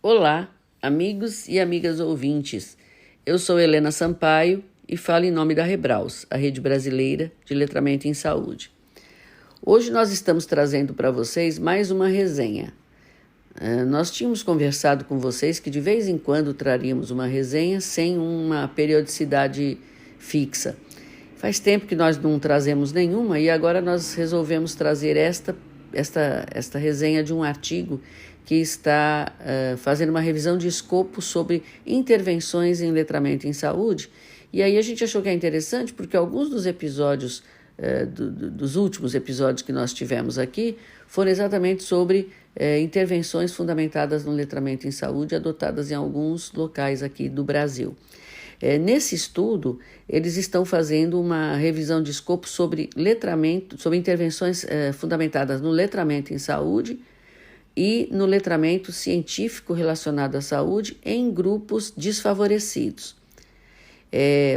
Olá, amigos e amigas ouvintes. Eu sou Helena Sampaio e falo em nome da Rebraus, a Rede Brasileira de Letramento em Saúde. Hoje nós estamos trazendo para vocês mais uma resenha. Nós tínhamos conversado com vocês que de vez em quando traríamos uma resenha sem uma periodicidade fixa. Faz tempo que nós não trazemos nenhuma e agora nós resolvemos trazer esta resenha de um artigo que está fazendo uma revisão de escopo sobre intervenções em letramento em saúde. E aí a gente achou que é interessante porque alguns dos episódios, dos últimos episódios que nós tivemos aqui, foram exatamente sobre intervenções fundamentadas no letramento em saúde adotadas em alguns locais aqui do Brasil. Nesse estudo, eles estão fazendo uma revisão de escopo sobre letramento, sobre intervenções fundamentadas no letramento em saúde e no letramento científico relacionado à saúde em grupos desfavorecidos.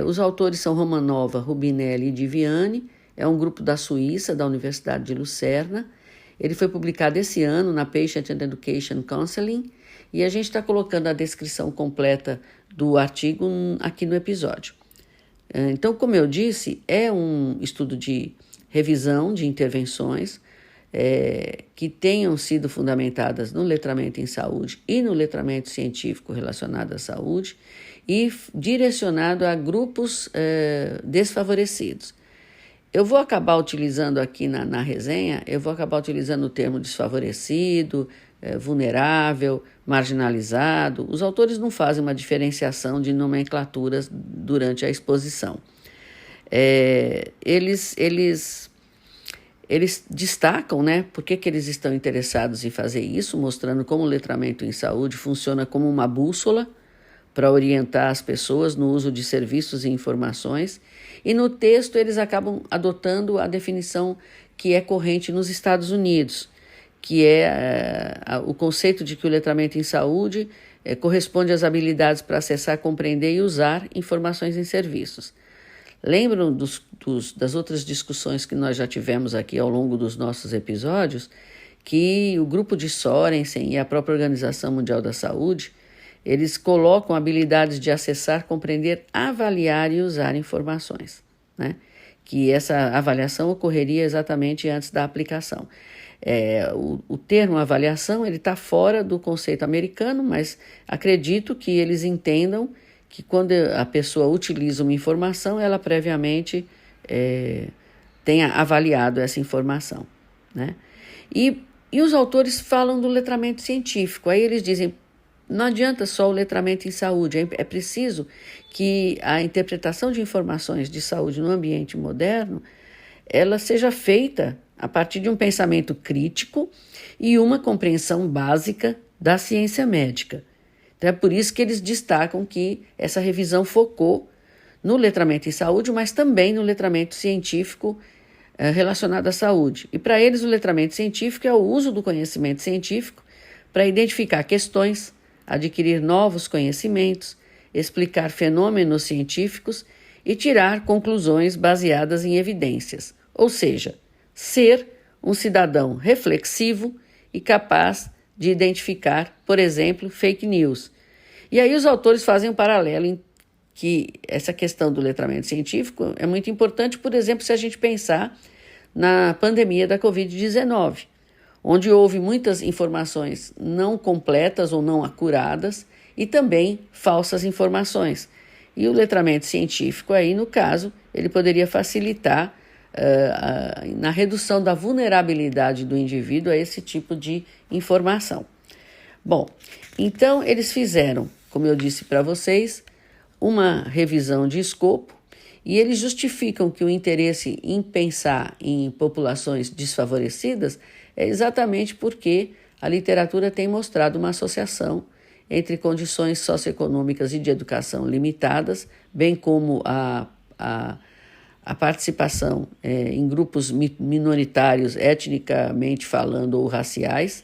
Os autores são Romanova, Rubinelli e Diviani, é um grupo da Suíça, da Universidade de Lucerna. Ele foi publicado esse ano na Patient and Education Counseling e a gente está colocando a descrição completa do artigo aqui no episódio. Então, como eu disse, é um estudo de revisão de intervenções que tenham sido fundamentadas no letramento em saúde e no letramento científico relacionado à saúde e direcionado a grupos desfavorecidos. Eu vou acabar utilizando aqui na resenha, o termo desfavorecido, vulnerável, marginalizado. Os autores não fazem uma diferenciação de nomenclaturas durante a exposição. Eles destacam, por que eles estão interessados em fazer isso, mostrando como o letramento em saúde funciona como uma bússola para orientar as pessoas no uso de serviços e informações. E no texto eles acabam adotando a definição que é corrente nos Estados Unidos, que é o conceito de que o letramento em saúde corresponde às habilidades para acessar, compreender e usar informações em serviços. Lembram das outras discussões que nós já tivemos aqui ao longo dos nossos episódios, que o grupo de Sorensen e a própria Organização Mundial da Saúde, eles colocam habilidades de acessar, compreender, avaliar e usar informações, que essa avaliação ocorreria exatamente antes da aplicação. O termo avaliação está fora do conceito americano, mas acredito que eles entendam que quando a pessoa utiliza uma informação, ela previamente tenha avaliado essa informação. E os autores falam do letramento científico, aí eles dizem, não adianta só o letramento em saúde, é preciso que a interpretação de informações de saúde no ambiente moderno, ela seja feita a partir de um pensamento crítico e uma compreensão básica da ciência médica. Então é por isso que eles destacam que essa revisão focou no letramento em saúde, mas também no letramento científico relacionado à saúde. E para eles o letramento científico é o uso do conhecimento científico para identificar questões, adquirir novos conhecimentos, explicar fenômenos científicos e tirar conclusões baseadas em evidências, ou seja, ser um cidadão reflexivo e capaz de identificar, por exemplo, fake news. E aí os autores fazem um paralelo em que essa questão do letramento científico é muito importante, por exemplo, se a gente pensar na pandemia da Covid-19, onde houve muitas informações não completas ou não acuradas e também falsas informações. E o letramento científico aí, no caso, ele poderia facilitar na redução da vulnerabilidade do indivíduo a esse tipo de informação. Bom, então eles fizeram, como eu disse para vocês, uma revisão de escopo e eles justificam que o interesse em pensar em populações desfavorecidas é exatamente porque a literatura tem mostrado uma associação entre condições socioeconômicas e de educação limitadas, bem como a participação em grupos minoritários, etnicamente falando ou raciais,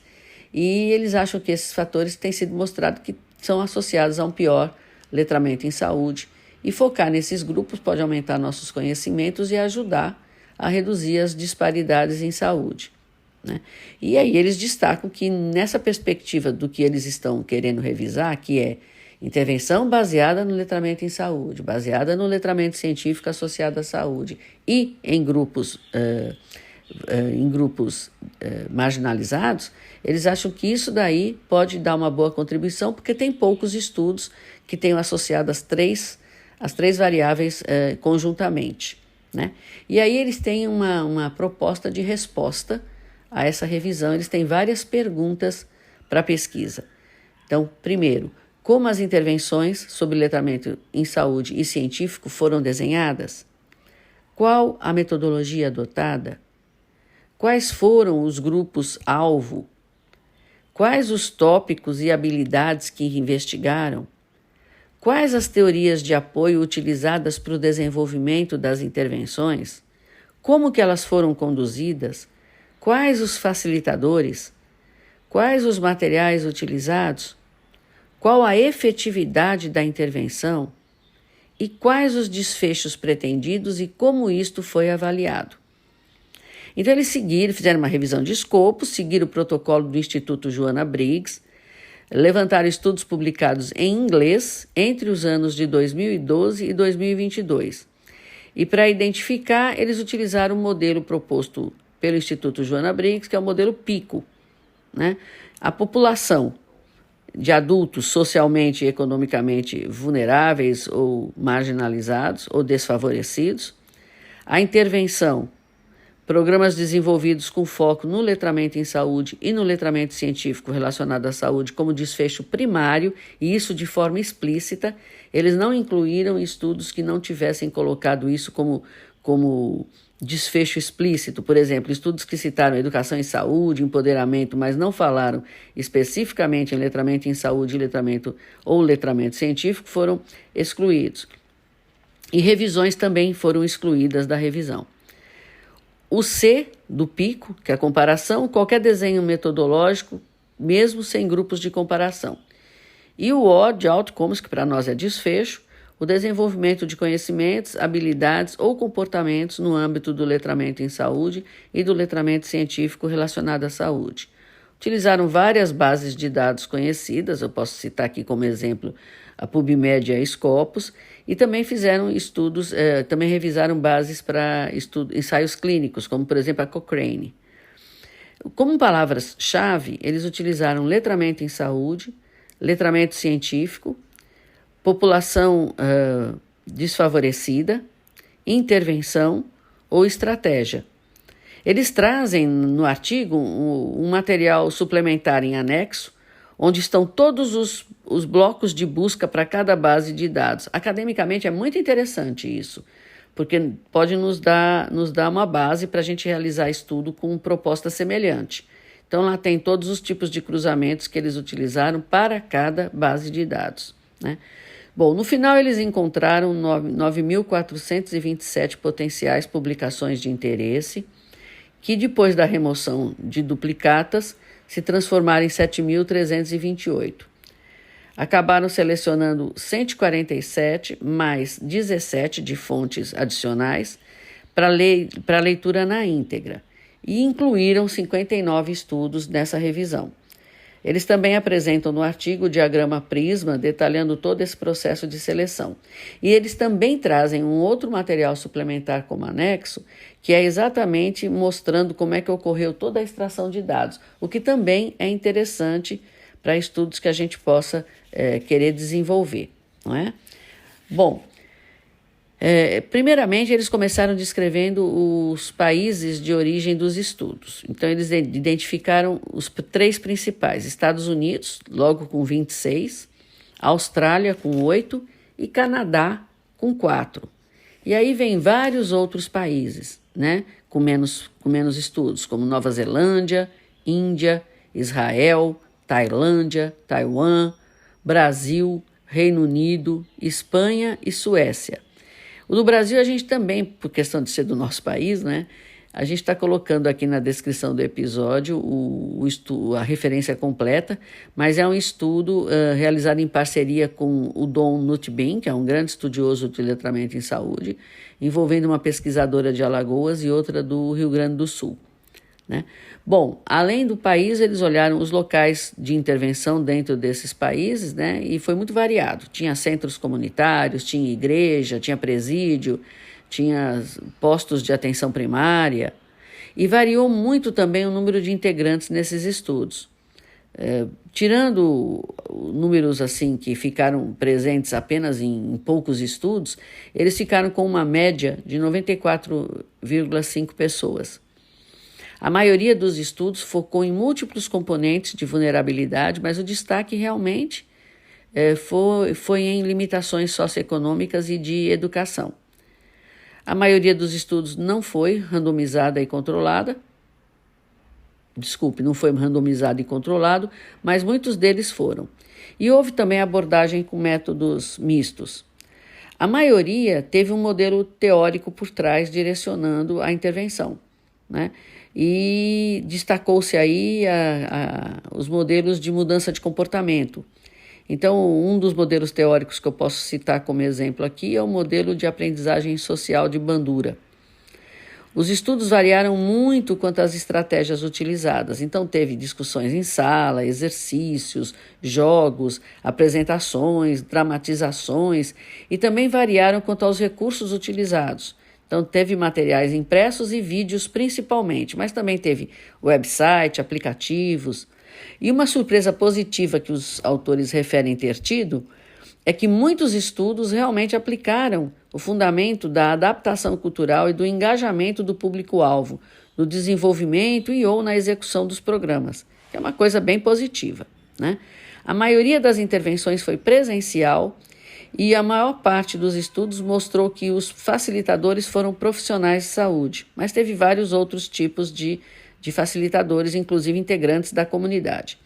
e eles acham que esses fatores têm sido mostrados que são associados a um pior letramento em saúde, e focar nesses grupos pode aumentar nossos conhecimentos e ajudar a reduzir as disparidades em saúde. né? E aí eles destacam que nessa perspectiva do que eles estão querendo revisar, que é intervenção baseada no letramento em saúde, baseada no letramento científico associado à saúde e em grupos marginalizados, eles acham que isso daí pode dar uma boa contribuição, porque tem poucos estudos que tenham associado as três variáveis conjuntamente, né? E aí eles têm uma proposta de resposta a essa revisão. Eles têm várias perguntas para a pesquisa. Então, primeiro, como as intervenções sobre letramento em saúde e científico foram desenhadas? Qual a metodologia adotada? Quais foram os grupos-alvo? Quais os tópicos e habilidades que investigaram? Quais as teorias de apoio utilizadas para o desenvolvimento das intervenções? Como que elas foram conduzidas? Quais os facilitadores? Quais os materiais utilizados? Qual a efetividade da intervenção? E quais os desfechos pretendidos e como isto foi avaliado? Então eles fizeram uma revisão de escopo, seguiram o protocolo do Instituto Joanna Briggs, levantaram estudos publicados em inglês entre os anos de 2012 e 2022. E para identificar, eles utilizaram o modelo proposto pelo Instituto Joanna Briggs, que é o modelo PICO, né? A população de adultos socialmente e economicamente vulneráveis ou marginalizados ou desfavorecidos, a intervenção, programas desenvolvidos com foco no letramento em saúde e no letramento científico relacionado à saúde como desfecho primário, e isso de forma explícita. Eles não incluíram estudos que não tivessem colocado isso como desfecho explícito. Por exemplo, estudos que citaram educação em saúde, empoderamento, mas não falaram especificamente em letramento em saúde ou letramento científico, foram excluídos. E revisões também foram excluídas da revisão. O C do PICO, que é a comparação, qualquer desenho metodológico, mesmo sem grupos de comparação. E o O de outcomes, que para nós é desfecho, o desenvolvimento de conhecimentos, habilidades ou comportamentos no âmbito do letramento em saúde e do letramento científico relacionado à saúde. Utilizaram várias bases de dados conhecidas, eu posso citar aqui como exemplo a PubMed e a Scopus, e também fizeram estudos, também revisaram bases para ensaios clínicos, como por exemplo a Cochrane. Como palavras-chave, eles utilizaram letramento em saúde, letramento científico, população desfavorecida, intervenção ou estratégia. Eles trazem no artigo um material suplementar em anexo, onde estão todos os blocos de busca para cada base de dados. Academicamente é muito interessante isso, porque pode nos dar uma base para a gente realizar estudo com proposta semelhante. Então lá tem todos os tipos de cruzamentos que eles utilizaram para cada base de dados, né? Bom, no final eles encontraram 9.427 potenciais publicações de interesse, que depois da remoção de duplicatas se transformaram em 7.328. Acabaram selecionando 147 mais 17 de fontes adicionais para leitura na íntegra e incluíram 59 estudos nessa revisão. Eles também apresentam no artigo o diagrama Prisma, detalhando todo esse processo de seleção. E eles também trazem um outro material suplementar como anexo, que é exatamente mostrando como é que ocorreu toda a extração de dados, o que também é interessante para estudos que a gente possa querer desenvolver, não é? Bom, primeiramente eles começaram descrevendo os países de origem dos estudos. Então eles identificaram os 3 principais: Estados Unidos, logo com 26, Austrália com 8 e Canadá com 4. E aí vem vários outros países, né, com menos estudos, como Nova Zelândia, Índia, Israel, Tailândia, Taiwan, Brasil, Reino Unido, Espanha e Suécia. O do Brasil a gente também, por questão de ser do nosso país, né, a gente está colocando aqui na descrição do episódio a referência completa, mas é um estudo realizado em parceria com o Dom Nutbin, que é um grande estudioso de letramento em saúde, envolvendo uma pesquisadora de Alagoas e outra do Rio Grande do Sul, né? Bom, além do país, eles olharam os locais de intervenção dentro desses países, né? E foi muito variado. Tinha centros comunitários, tinha igreja, tinha presídio, tinha postos de atenção primária, e variou muito também o número de integrantes nesses estudos. Tirando números assim que ficaram presentes apenas em poucos estudos, eles ficaram com uma média de 94,5 pessoas. A maioria dos estudos focou em múltiplos componentes de vulnerabilidade, mas o destaque realmente foi em limitações socioeconômicas e de educação. A maioria dos estudos não foi randomizada e controlada. Não foi randomizado e controlado, mas muitos deles foram. E houve também abordagem com métodos mistos. A maioria teve um modelo teórico por trás direcionando a intervenção, né? E destacou-se aí os modelos de mudança de comportamento. Então, um dos modelos teóricos que eu posso citar como exemplo aqui é o modelo de aprendizagem social de Bandura. Os estudos variaram muito quanto às estratégias utilizadas, então teve discussões em sala, exercícios, jogos, apresentações, dramatizações, e também variaram quanto aos recursos utilizados. Então teve materiais impressos e vídeos principalmente, mas também teve website, aplicativos. E uma surpresa positiva que os autores referem ter tido é que muitos estudos realmente aplicaram o fundamento da adaptação cultural e do engajamento do público-alvo, no desenvolvimento e ou na execução dos programas, que é uma coisa bem positiva, né? A maioria das intervenções foi presencial e a maior parte dos estudos mostrou que os facilitadores foram profissionais de saúde, mas teve vários outros tipos de facilitadores, inclusive integrantes da comunidade.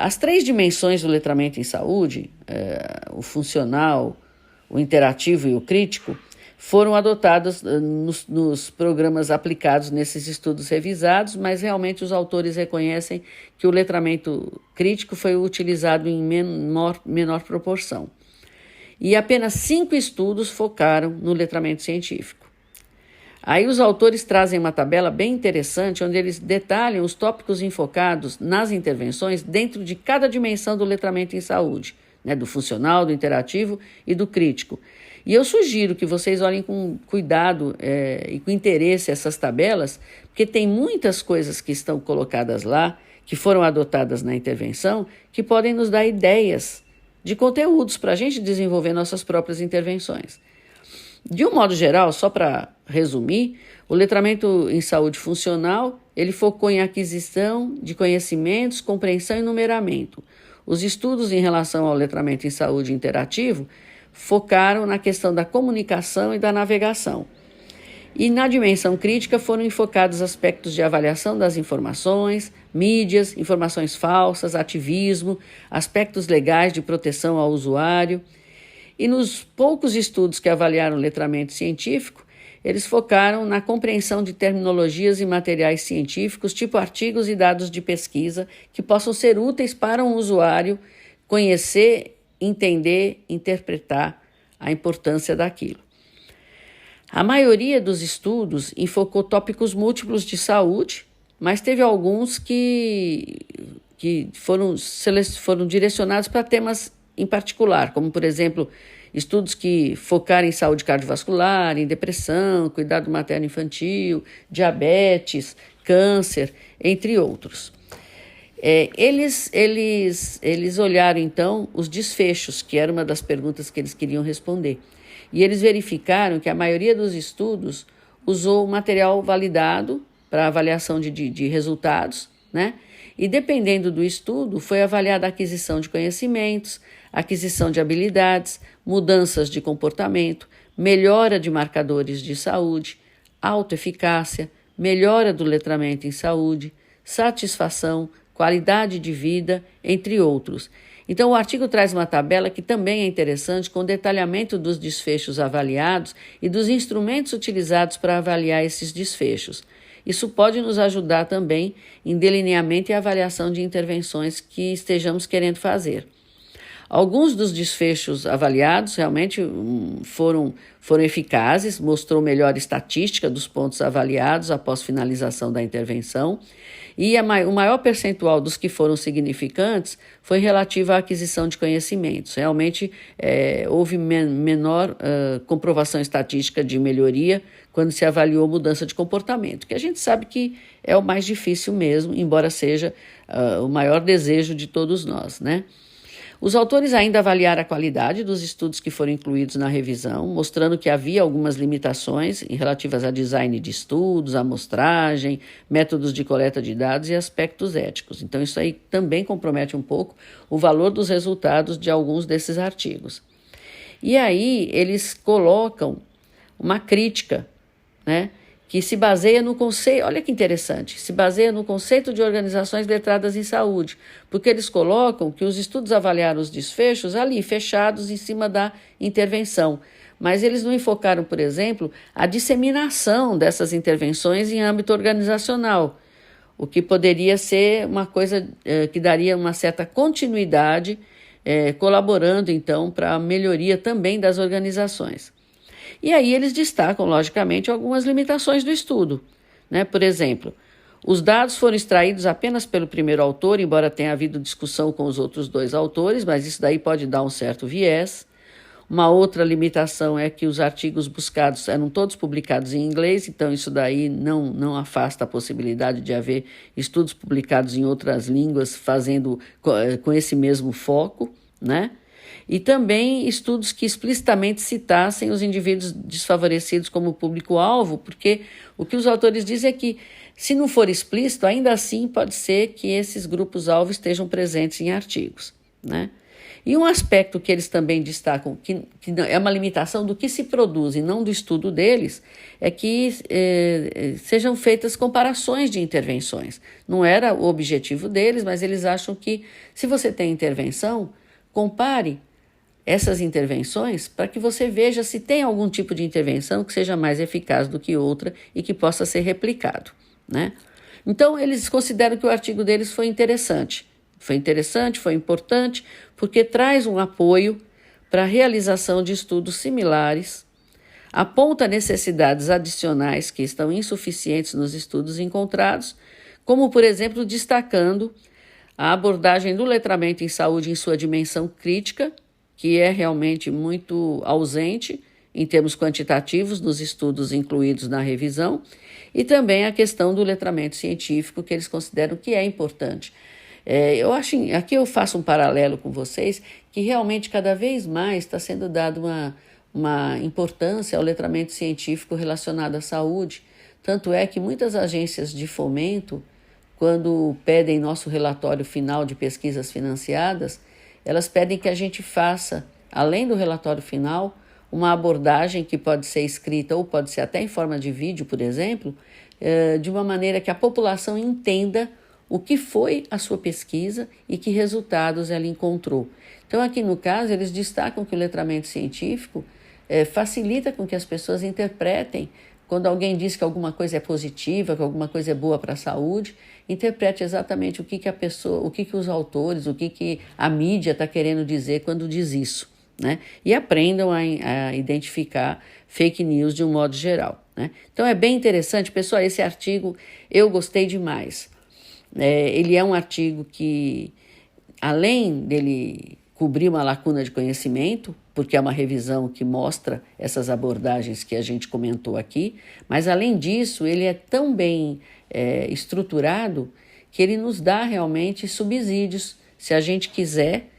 As 3 dimensões do letramento em saúde, o funcional, o interativo e o crítico, foram adotadas nos programas aplicados nesses estudos revisados, mas realmente os autores reconhecem que o letramento crítico foi utilizado em menor proporção. E apenas 5 estudos focaram no letramento científico. Aí os autores trazem uma tabela bem interessante, onde eles detalham os tópicos enfocados nas intervenções dentro de cada dimensão do letramento em saúde, né, do funcional, do interativo e do crítico. E eu sugiro que vocês olhem com cuidado e com interesse essas tabelas, porque tem muitas coisas que estão colocadas lá, que foram adotadas na intervenção, que podem nos dar ideias de conteúdos para a gente desenvolver nossas próprias intervenções. De um modo geral, só para resumir, o letramento em saúde funcional, ele focou em aquisição de conhecimentos, compreensão e numeramento. Os estudos em relação ao letramento em saúde interativo focaram na questão da comunicação e da navegação. E na dimensão crítica foram enfocados aspectos de avaliação das informações, mídias, informações falsas, ativismo, aspectos legais de proteção ao usuário. E nos poucos estudos que avaliaram o letramento científico, eles focaram na compreensão de terminologias e materiais científicos, tipo artigos e dados de pesquisa, que possam ser úteis para um usuário conhecer, entender, interpretar a importância daquilo. A maioria dos estudos enfocou tópicos múltiplos de saúde, mas teve alguns que foram direcionados para temas em particular, como, por exemplo, estudos que focaram em saúde cardiovascular, em depressão, cuidado materno-infantil, diabetes, câncer, entre outros. Eles olharam, então, os desfechos, que era uma das perguntas que eles queriam responder. E eles verificaram que a maioria dos estudos usou material validado para avaliação de resultados, né? E dependendo do estudo, foi avaliada a aquisição de conhecimentos, aquisição de habilidades, mudanças de comportamento, melhora de marcadores de saúde, autoeficácia, melhora do letramento em saúde, satisfação, qualidade de vida, entre outros. Então, o artigo traz uma tabela que também é interessante, com detalhamento dos desfechos avaliados e dos instrumentos utilizados para avaliar esses desfechos. Isso pode nos ajudar também em delineamento e avaliação de intervenções que estejamos querendo fazer. Alguns dos desfechos avaliados realmente foram eficazes, mostrou melhor estatística dos pontos avaliados após finalização da intervenção, e o maior percentual dos que foram significantes foi relativo à aquisição de conhecimentos. Realmente houve menor comprovação estatística de melhoria quando se avaliou mudança de comportamento, que a gente sabe que é o mais difícil mesmo, embora seja o maior desejo de todos nós, né? Os autores ainda avaliaram a qualidade dos estudos que foram incluídos na revisão, mostrando que havia algumas limitações relativas a design de estudos, amostragem, métodos de coleta de dados e aspectos éticos. Então, isso aí também compromete um pouco o valor dos resultados de alguns desses artigos. E aí, eles colocam uma crítica, né? Que se baseia no conceito, olha que interessante, se baseia no conceito de organizações letradas em saúde, porque eles colocam que os estudos avaliaram os desfechos ali, fechados em cima da intervenção, mas eles não enfocaram, por exemplo, a disseminação dessas intervenções em âmbito organizacional, o que poderia ser uma coisa que daria uma certa continuidade, colaborando então para a melhoria também das organizações. E aí eles destacam, logicamente, algumas limitações do estudo, né? Por exemplo, os dados foram extraídos apenas pelo primeiro autor, embora tenha havido discussão com os outros dois autores, mas isso daí pode dar um certo viés. Uma outra limitação é que os artigos buscados eram todos publicados em inglês, então isso daí não afasta a possibilidade de haver estudos publicados em outras línguas fazendo com esse mesmo foco, né? E também estudos que explicitamente citassem os indivíduos desfavorecidos como público-alvo, porque o que os autores dizem é que, se não for explícito, ainda assim pode ser que esses grupos-alvo estejam presentes em artigos, né? E um aspecto que eles também destacam, que é uma limitação do que se produz e não do estudo deles, é que sejam feitas comparações de intervenções. Não era o objetivo deles, mas eles acham que, se você tem intervenção, compare essas intervenções para que você veja se tem algum tipo de intervenção que seja mais eficaz do que outra e que possa ser replicado, né? Então, eles consideram que o artigo deles foi interessante. Foi importante, porque traz um apoio para a realização de estudos similares, aponta necessidades adicionais que estão insuficientes nos estudos encontrados, como, por exemplo, destacando a abordagem do letramento em saúde em sua dimensão crítica, que é realmente muito ausente em termos quantitativos nos estudos incluídos na revisão, e também a questão do letramento científico, que eles consideram que é importante. Aqui eu faço um paralelo com vocês, que realmente cada vez mais está sendo dado uma importância ao letramento científico relacionado à saúde, tanto é que muitas agências de fomento, quando pedem nosso relatório final de pesquisas financiadas, elas pedem que a gente faça, além do relatório final, uma abordagem que pode ser escrita ou pode ser até em forma de vídeo, por exemplo, de uma maneira que a população entenda o que foi a sua pesquisa e que resultados ela encontrou. Então, aqui no caso, eles destacam que o letramento científico facilita com que as pessoas interpretem. Quando alguém diz que alguma coisa é positiva, que alguma coisa é boa para a saúde, interprete exatamente o que a pessoa, o que os autores, o que a mídia está querendo dizer quando diz isso, né? E aprendam a identificar fake news de um modo geral, né? Então é bem interessante, pessoal, esse artigo eu gostei demais. Ele é um artigo que, além dele cobrir uma lacuna de conhecimento, porque é uma revisão que mostra essas abordagens que a gente comentou aqui, mas além disso, ele é tão bem estruturado que ele nos dá realmente subsídios. Se a gente quiser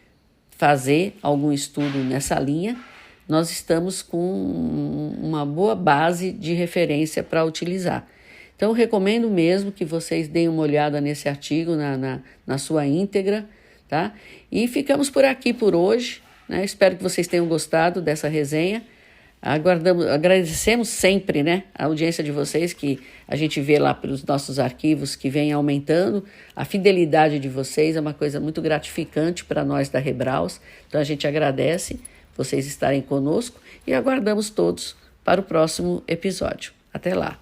fazer algum estudo nessa linha, nós estamos com uma boa base de referência para utilizar. Então, eu recomendo mesmo que vocês deem uma olhada nesse artigo na sua íntegra, tá? E ficamos por aqui por hoje, né? Espero que vocês tenham gostado dessa resenha. Agradecemos sempre, né, a audiência de vocês, que a gente vê lá pelos nossos arquivos que vem aumentando. A fidelidade de vocês é uma coisa muito gratificante para nós da Rebraus. Então, a gente agradece vocês estarem conosco e aguardamos todos para o próximo episódio. Até lá!